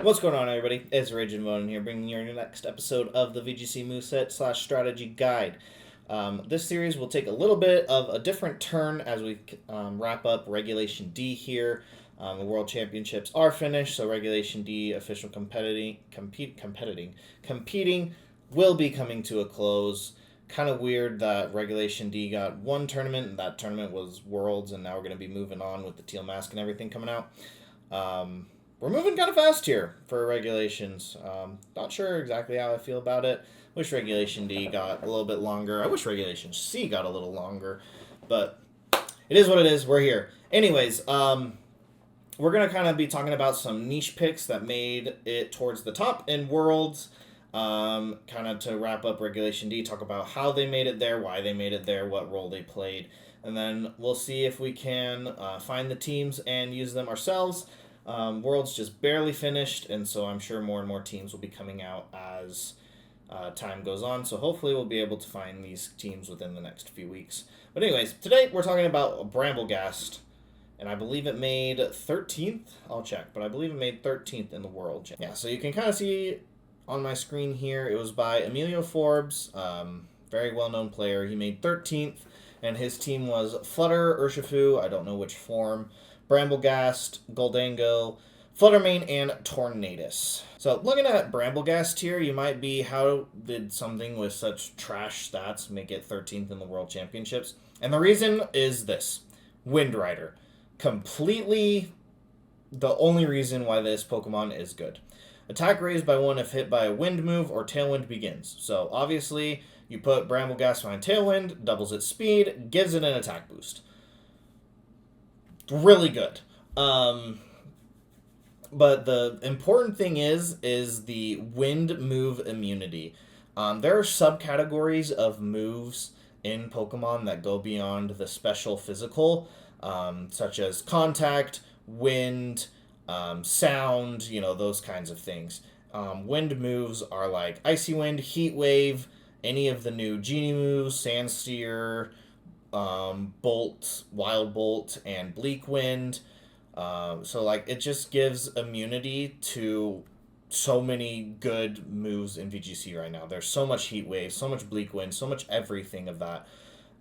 What's going on, everybody? It's Raging Monin here, bringing you your next episode of the VGC MOVESET / strategy guide. This series will take a little bit of a different turn as we wrap up Regulation D here. The World Championships are finished, so Regulation D official competing will be coming to a close. Kind of weird that Regulation D got one tournament, and that tournament was Worlds, and now we're going to be moving on with the Teal Mask and everything coming out. We're moving kind of fast here for regulations. Not sure exactly how I feel about it. Wish Regulation D got a little bit longer. I wish Regulation C got a little longer. But it is what it is. We're here. Anyways, we're going to kind of be talking about some niche picks that made it towards the top in Worlds. Kind of to wrap up Regulation D, talk about how they made it there, why they made it there, what role they played. And then we'll see if we can find the teams and use them ourselves. World's just barely finished, and so I'm sure more and more teams will be coming out as time goes on. So hopefully we'll be able to find these teams within the next few weeks. But anyways, today we're talking about Brambleghast, and I believe it made 13th. I'll check, but I believe it made 13th in the world. Yeah, so you can kind of see on my screen here, it was by Emilio Forbes, very well-known player. He made 13th, and his team was Flutter, Urshifu, I don't know which form, Brambleghast, Goldango, Fluttermane, and Tornadus. So looking at Brambleghast here, you might be, how did something with such trash stats make it 13th in the World Championships? And the reason is this. Wind Rider. Completely the only reason why this Pokemon is good. Attack raised by 1 if hit by a wind move or Tailwind begins. So obviously, you put Brambleghast behind Tailwind, doubles its speed, gives it an attack boost. Really good. But the important thing is the wind move immunity. There are subcategories of moves in Pokemon that go beyond the special physical, such as contact, wind, sound, those kinds of things. Wind moves are like Icy Wind, Heat Wave, any of the new Genie moves, Sandsteer, Bolt, Wild Bolt, and Bleak Wind. So it just gives immunity to so many good moves in VGC right now. There's so much Heat Wave, so much Bleak Wind, so much everything of that.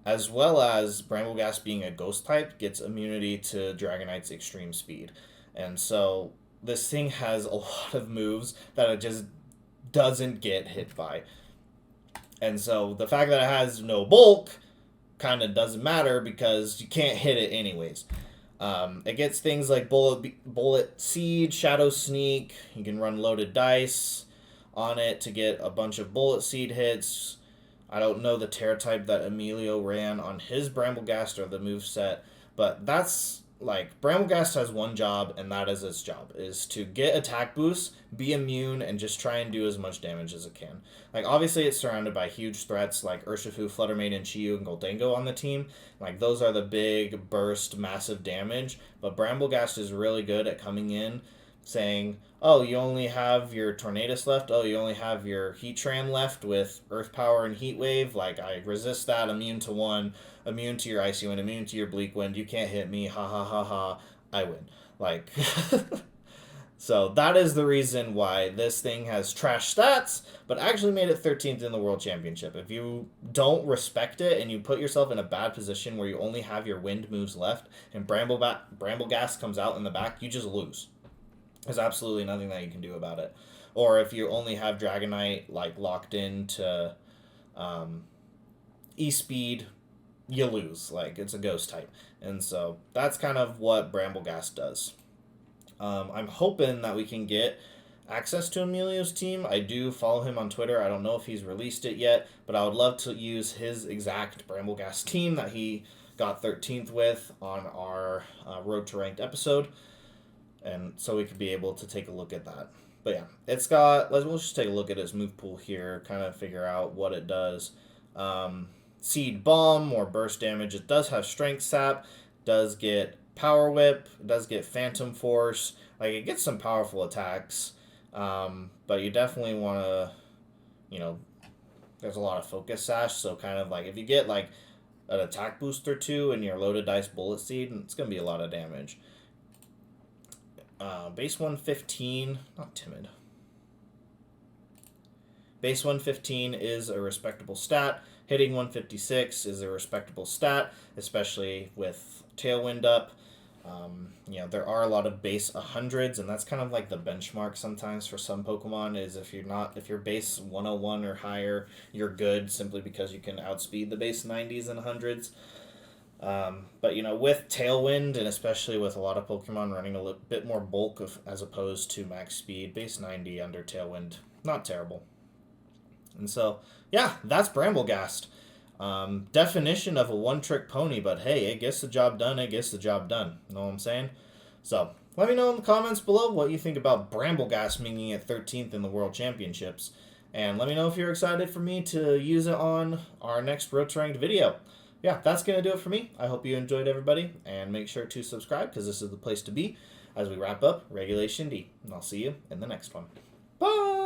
As well as Brambleghast being a ghost type gets immunity to Dragonite's extreme speed. And so this thing has a lot of moves that it just doesn't get hit by. And so the fact that it has no bulk kind of doesn't matter because you can't hit it anyways. It gets things like Bullet Seed, Shadow Sneak. You can run loaded dice on it to get a bunch of Bullet Seed hits. I don't know the Terra type that Emilio ran on his Brambleghast or the moveset, but that's Brambleghast has one job, and that is its job, is to get attack boosts, be immune, and just try and do as much damage as it can. Obviously, it's surrounded by huge threats like Urshifu, Fluttermane, and Chiyu, and Goldango on the team. Those are the big, burst, massive damage, but Brambleghast is really good at coming in, saying, oh, you only have your Tornadus left, oh, you only have your Heatran left with Earth Power and Heat Wave, I resist that, immune to 1, immune to your Icy Wind, immune to your Bleak Wind, you can't hit me, ha ha ha ha, I win. So that is the reason why this thing has trash stats, but actually made it 13th in the World Championship. If you don't respect it and you put yourself in a bad position where you only have your wind moves left and Brambleghast comes out in the back, you just lose. There's absolutely nothing that you can do about it. Or if you only have Dragonite locked into E-Speed, you lose. It's a ghost type. And so that's kind of what Brambleghast does. I'm hoping that we can get access to Emilio's team. I do follow him on Twitter. I don't know if he's released it yet, but I would love to use his exact Brambleghast team that he got 13th with on our Road to Ranked episode. And so we could be able to take a look at that. But yeah, we'll just take a look at its move pool here, kind of figure out what it does. Seed Bomb, more burst damage. It does have Strength Sap, does get Power Whip, it does get Phantom Force. It gets some powerful attacks, but you definitely want to, there's a lot of Focus Sash, so kind of if you get an attack boost or two in your loaded dice Bullet Seed, it's going to be a lot of damage. Base 115, not timid. Base 115 is a respectable stat. Hitting 156 is a respectable stat, especially with Tailwind up. There are a lot of base 100s, and that's kind of like the benchmark sometimes for some Pokemon. Is if you're base 101 or higher, you're good simply because you can outspeed the base 90s and 100s. But with Tailwind, and especially with a lot of Pokemon running a little bit more bulk as opposed to max speed, base 90 under Tailwind, not terrible. And so, yeah, that's Brambleghast. Definition of a one-trick pony, but hey, it gets the job done, You know what I'm saying? So, let me know in the comments below what you think about Brambleghast making it 13th in the World Championships. And let me know if you're excited for me to use it on our next Road to Ranked video. Yeah, that's going to do it for me. I hope you enjoyed, everybody. And make sure to subscribe, because this is the place to be as we wrap up Regulation D. And I'll see you in the next one. Bye!